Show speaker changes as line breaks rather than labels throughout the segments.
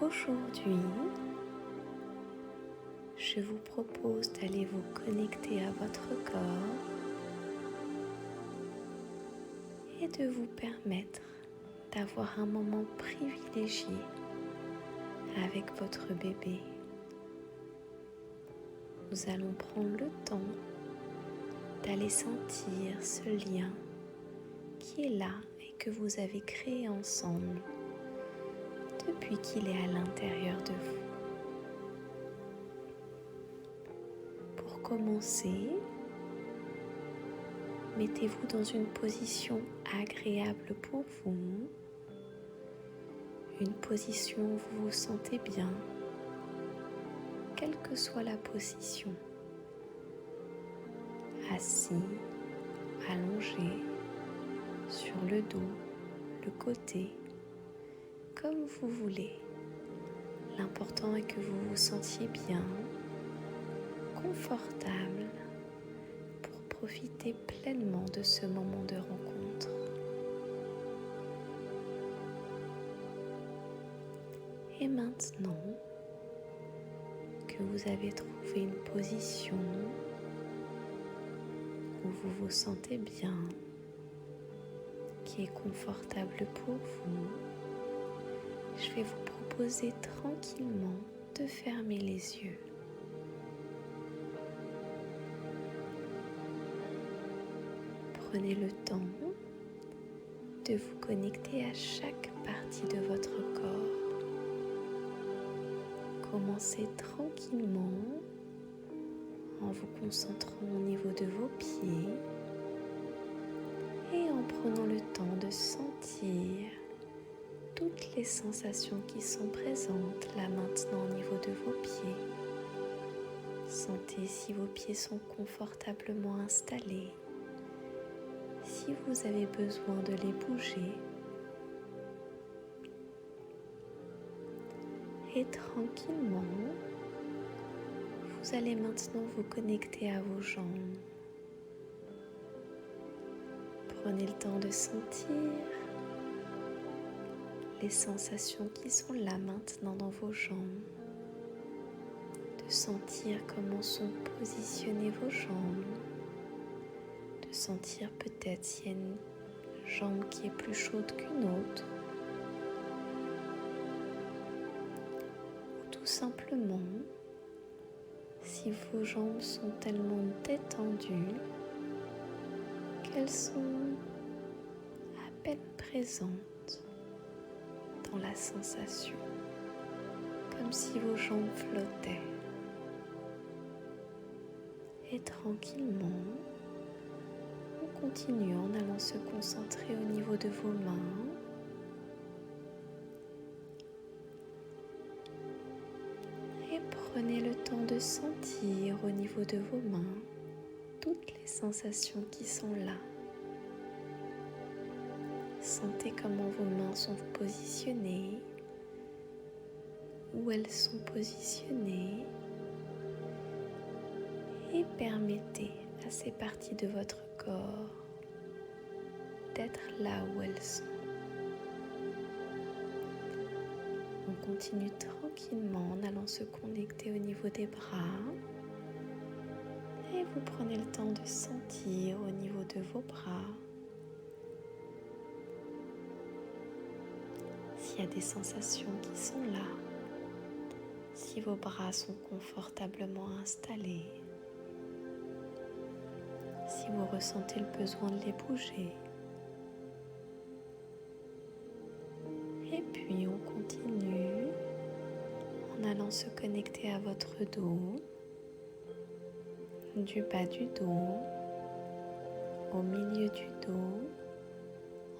Aujourd'hui, je vous propose d'aller vous connecter à votre corps et de vous permettre d'avoir un moment privilégié avec votre bébé. Nous allons prendre le temps d'aller sentir ce lien qui est là et que vous avez créé ensemble depuis qu'il est à l'intérieur de vous. Pour commencer, mettez-vous dans une position agréable pour vous, une position où vous vous sentez bien, quelle que soit la position. Assis, allongé, sur le dos, le côté, comme vous voulez. L'important est que vous vous sentiez bien, confortable, pour profiter pleinement de ce moment de rencontre. Et maintenant que vous avez trouvé une position où vous vous sentez bien, qui est confortable pour vous, je vais vous proposer tranquillement de fermer les yeux. Prenez le temps de vous connecter à chaque partie de votre corps. Commencez tranquillement en vous concentrant au niveau de vos pieds et en prenant le temps de sentir toutes les sensations qui sont présentes là maintenant au niveau de vos pieds. Sentez si vos pieds sont confortablement installés, si vous avez besoin de les bouger. Et tranquillement, vous allez maintenant vous connecter à vos jambes. Prenez le temps de sentir les sensations qui sont là maintenant dans vos jambes, de sentir comment sont positionnées vos jambes, de sentir peut-être s'il y a une jambe qui est plus chaude qu'une autre, ou tout simplement si vos jambes sont tellement détendues qu'elles sont à peine présentes dans la sensation, comme si vos jambes flottaient. Et tranquillement, on continue en allant se concentrer au niveau de vos mains. Et prenez le temps de sentir au niveau de vos mains toutes les sensations qui sont là. Sentez comment vos mains sont positionnées, où elles sont positionnées, et permettez à ces parties de votre corps d'être là où elles sont. On continue tranquillement en allant se connecter au niveau des bras et vous prenez le temps de sentir au niveau de vos bras s'il y a des sensations qui sont là, si vos bras sont confortablement installés, si vous ressentez le besoin de les bouger. Et puis on continue en allant se connecter à votre dos, du bas du dos, au milieu du dos,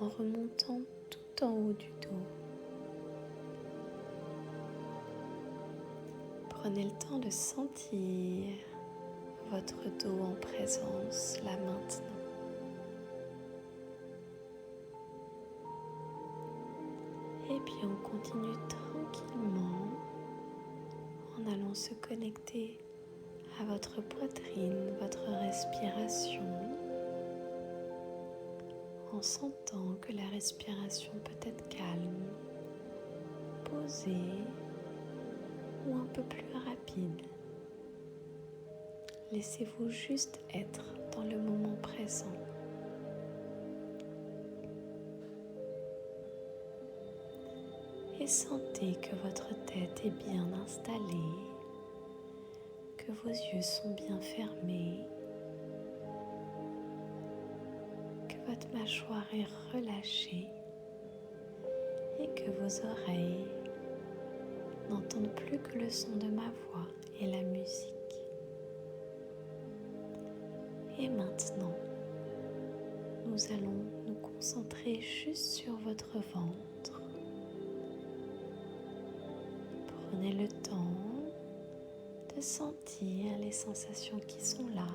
en remontant tout en haut du dos. Prenez le temps de sentir votre dos en présence là maintenant. Et puis on continue tranquillement en allant se connecter à votre poitrine, votre respiration, en sentant que la respiration peut être calme, posée ou un peu plus rapide. Laissez-vous juste être dans le moment présent. Et sentez que votre tête est bien installée, que vos yeux sont bien fermés, que votre mâchoire est relâchée et que vos oreilles n'entendent plus que le son de ma voix et la musique. Et maintenant, nous allons nous concentrer juste sur votre ventre. Prenez le temps de sentir les sensations qui sont là,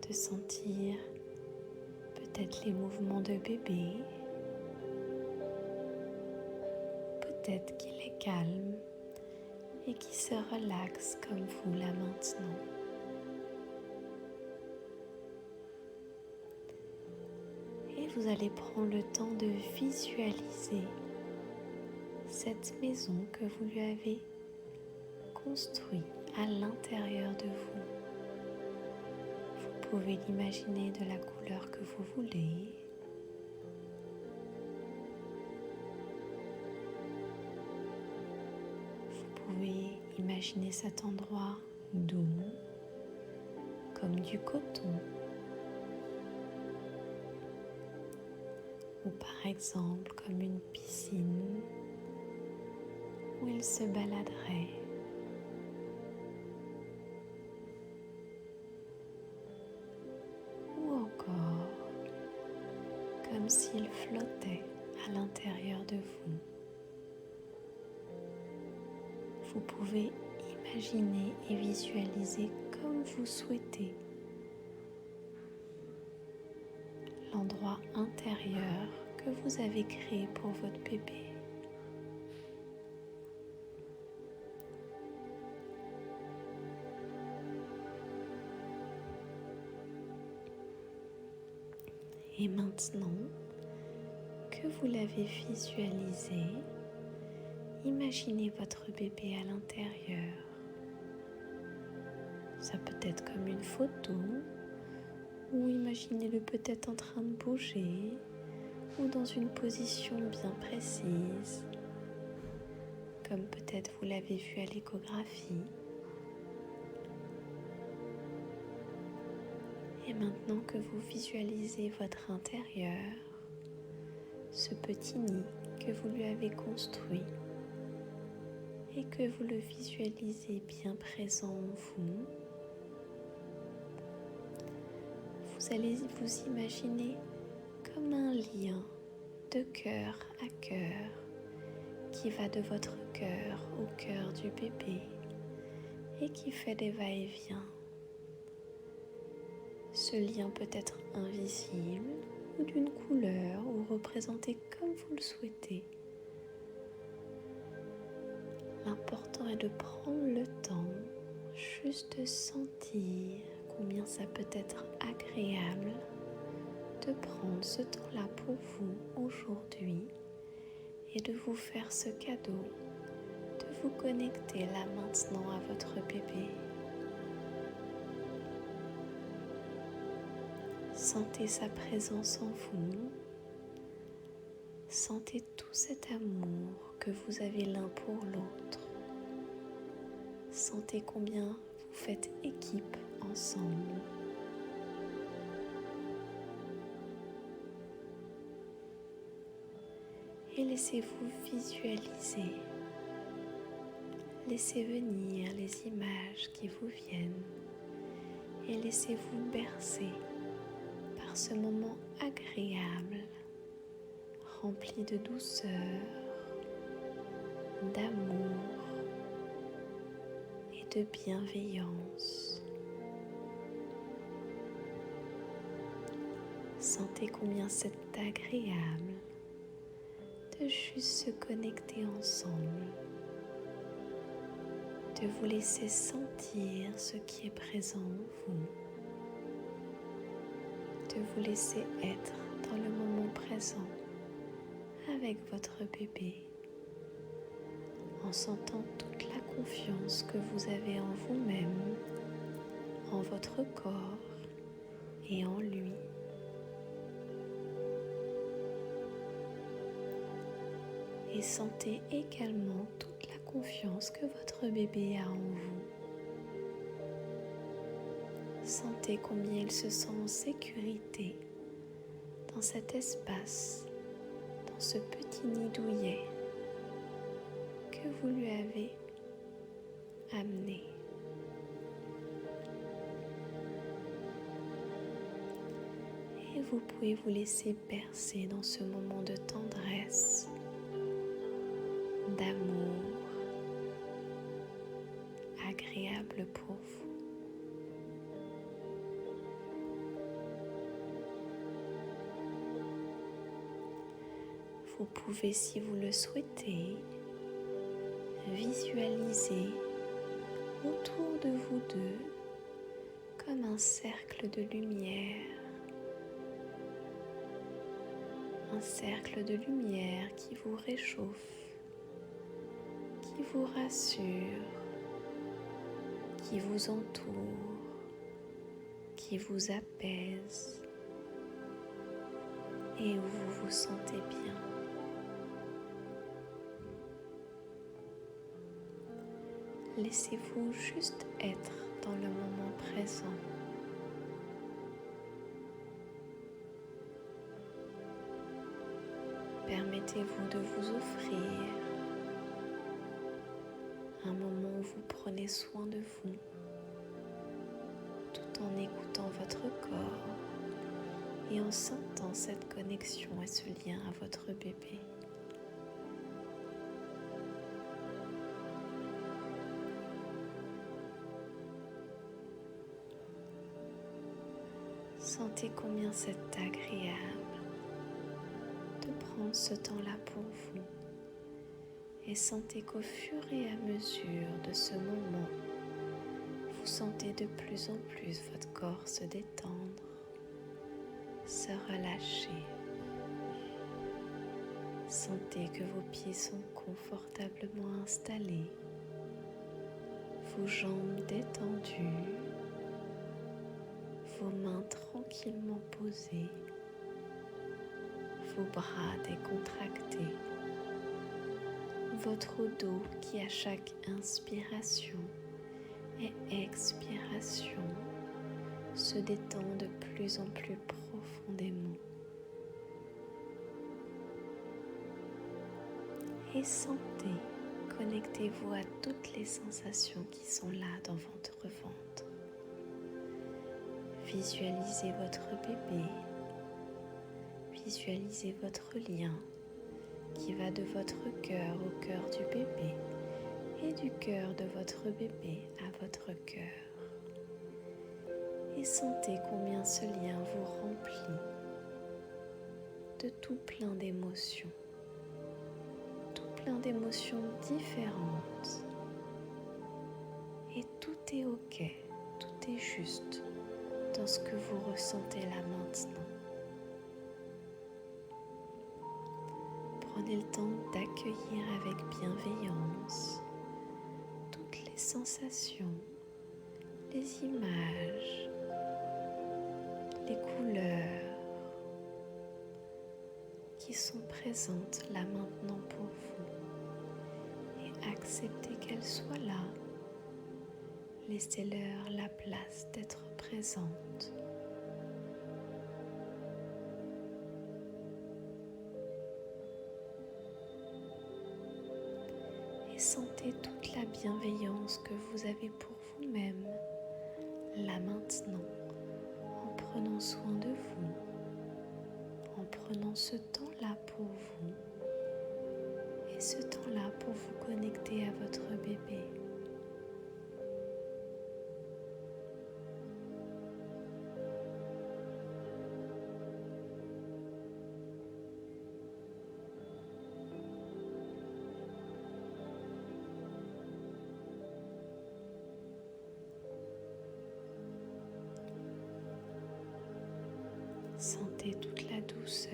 de sentir peut-être les mouvements de bébé, peut-être qu'il est calme et qui se relaxe comme vous là maintenant. Et vous allez prendre le temps de visualiser cette maison que vous lui avez construite à l'intérieur de vous. Vous pouvez l'imaginer de la couleur que vous voulez. Vous pouvez imaginer cet endroit doux, comme du coton. Ou par exemple comme une piscine où il se baladerait. Ou encore comme s'il flottait à l'intérieur de vous. Vous pouvez imaginer et visualiser comme vous souhaitez l'endroit intérieur que vous avez créé pour votre bébé. Et maintenant que vous l'avez visualisé, imaginez votre bébé à l'intérieur. Ça peut être comme une photo, ou imaginez-le peut-être en train de bouger, ou dans une position bien précise, comme peut-être vous l'avez vu à l'échographie. Et maintenant que vous visualisez votre intérieur, ce petit nid que vous lui avez construit, et que vous le visualisez bien présent en vous, vous allez vous imaginer comme un lien de cœur à cœur qui va de votre cœur au cœur du bébé et qui fait des va-et-vient. Ce lien peut être invisible ou d'une couleur ou représenté comme vous le souhaitez. L'important est de prendre le temps juste de sentir combien ça peut être agréable de prendre ce temps-là pour vous aujourd'hui et de vous faire ce cadeau, de vous connecter là maintenant à votre bébé. Sentez sa présence en vous, sentez tout cet amour que vous avez l'un pour l'autre. Sentez combien vous faites équipe ensemble. Et laissez-vous visualiser. Laissez venir les images qui vous viennent et laissez-vous bercer par ce moment agréable, rempli de douceur, d'amour et de bienveillance. Sentez combien c'est agréable de juste se connecter ensemble, de vous laisser sentir ce qui est présent en vous, de vous laisser être dans le moment présent avec votre bébé, en sentant toute la confiance que vous avez en vous-même, en votre corps et en lui. Et sentez également toute la confiance que votre bébé a en vous. Sentez combien il se sent en sécurité dans cet espace, dans ce petit nid douillet que vous lui avez amené. Et vous pouvez vous laisser bercer dans ce moment de tendresse, d'amour, agréable pour vous. Vous pouvez, si vous le souhaitez, visualiser autour de vous deux comme un cercle de lumière. Un cercle de lumière qui vous réchauffe, qui vous rassure, qui vous entoure, qui vous apaise et où vous vous sentez bien. Laissez-vous juste être dans le moment présent. Permettez-vous de vous offrir un moment où vous prenez soin de vous, tout en écoutant votre corps et en sentant cette connexion et ce lien à votre bébé. Sentez combien c'est agréable de prendre ce temps-là pour vous et sentez qu'au fur et à mesure de ce moment, vous sentez de plus en plus votre corps se détendre, se relâcher. Sentez que vos pieds sont confortablement installés, vos jambes détendues, vos mains tranquillement posées, vos bras décontractés, votre dos qui à chaque inspiration et expiration se détend de plus en plus profondément. Et sentez, connectez-vous à toutes les sensations qui sont là dans votre ventre. Visualisez votre bébé, visualisez votre lien qui va de votre cœur au cœur du bébé et du cœur de votre bébé à votre cœur. Et sentez combien ce lien vous remplit de tout plein d'émotions. Plein d'émotions différentes et tout est ok, tout est juste dans ce que vous ressentez là maintenant. Prenez le temps d'accueillir avec bienveillance toutes les sensations, les images, les couleurs qui sont présentes là maintenant pour vous et acceptez qu'elles soient là. Laissez-leur la place d'être présentes. Et sentez toute la bienveillance que vous avez pour vous-même là maintenant en prenant soin de vous. En prenant ce temps-là pour vous et ce temps-là pour vous connecter à votre bébé. Sentez toute la douceur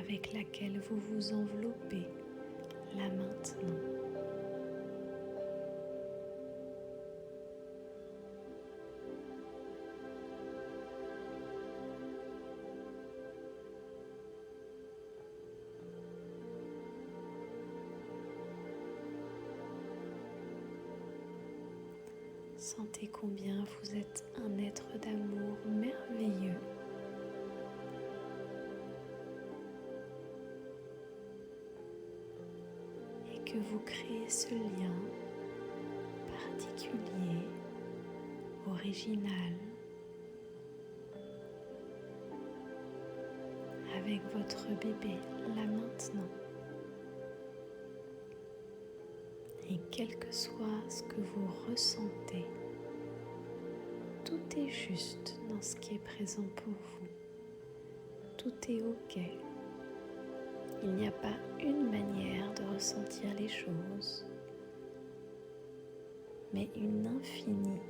avec laquelle vous vous enveloppez là maintenant. Sentez combien vous êtes un être d'amour merveilleux. Et que vous créez ce lien particulier, original, avec votre bébé là maintenant. Et quel que soit ce que vous ressentez, tout est juste dans ce qui est présent pour vous. Tout est OK. Il n'y a pas une manière de ressentir les choses, mais une infinie.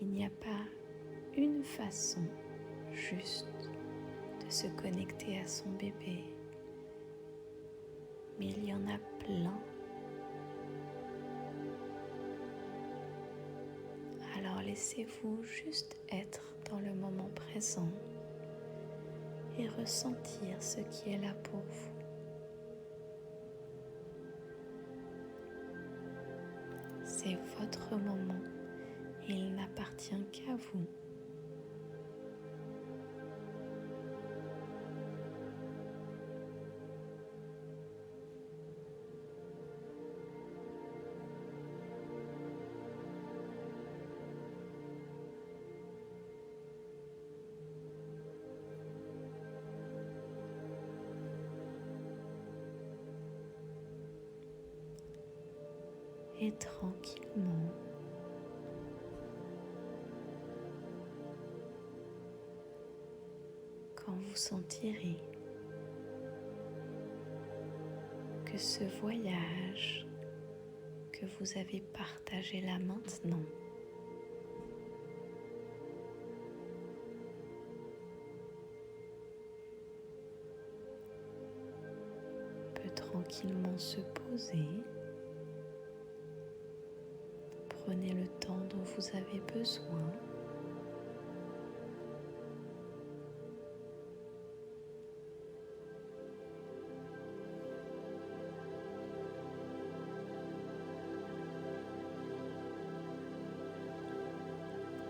Il n'y a pas une façon juste de se connecter à son bébé, mais il y en a plein. Alors laissez-vous juste être dans le moment présent et ressentir ce qui est là pour vous. C'est votre moment et il n'appartient qu'à vous. Et tranquillement, quand vous sentirez que ce voyage que vous avez partagé là maintenant peut tranquillement se poser, prenez le temps dont vous avez besoin.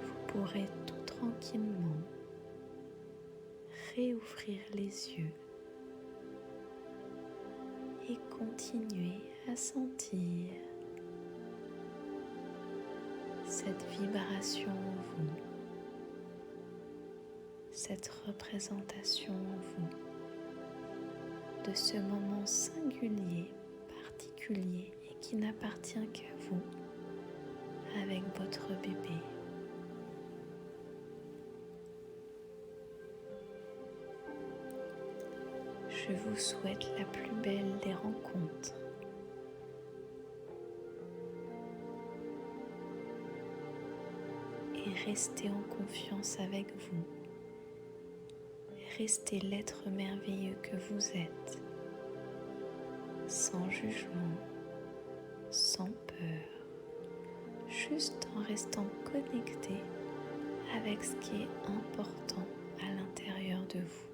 Vous pourrez tout tranquillement réouvrir les yeux et continuer à sentir cette vibration en vous, cette représentation en vous de ce moment singulier, particulier et qui n'appartient qu'à vous avec votre bébé. Je vous souhaite la plus belle des rencontres. Et restez en confiance avec vous. Restez l'être merveilleux que vous êtes, sans jugement, sans peur, juste en restant connecté avec ce qui est important à l'intérieur de vous.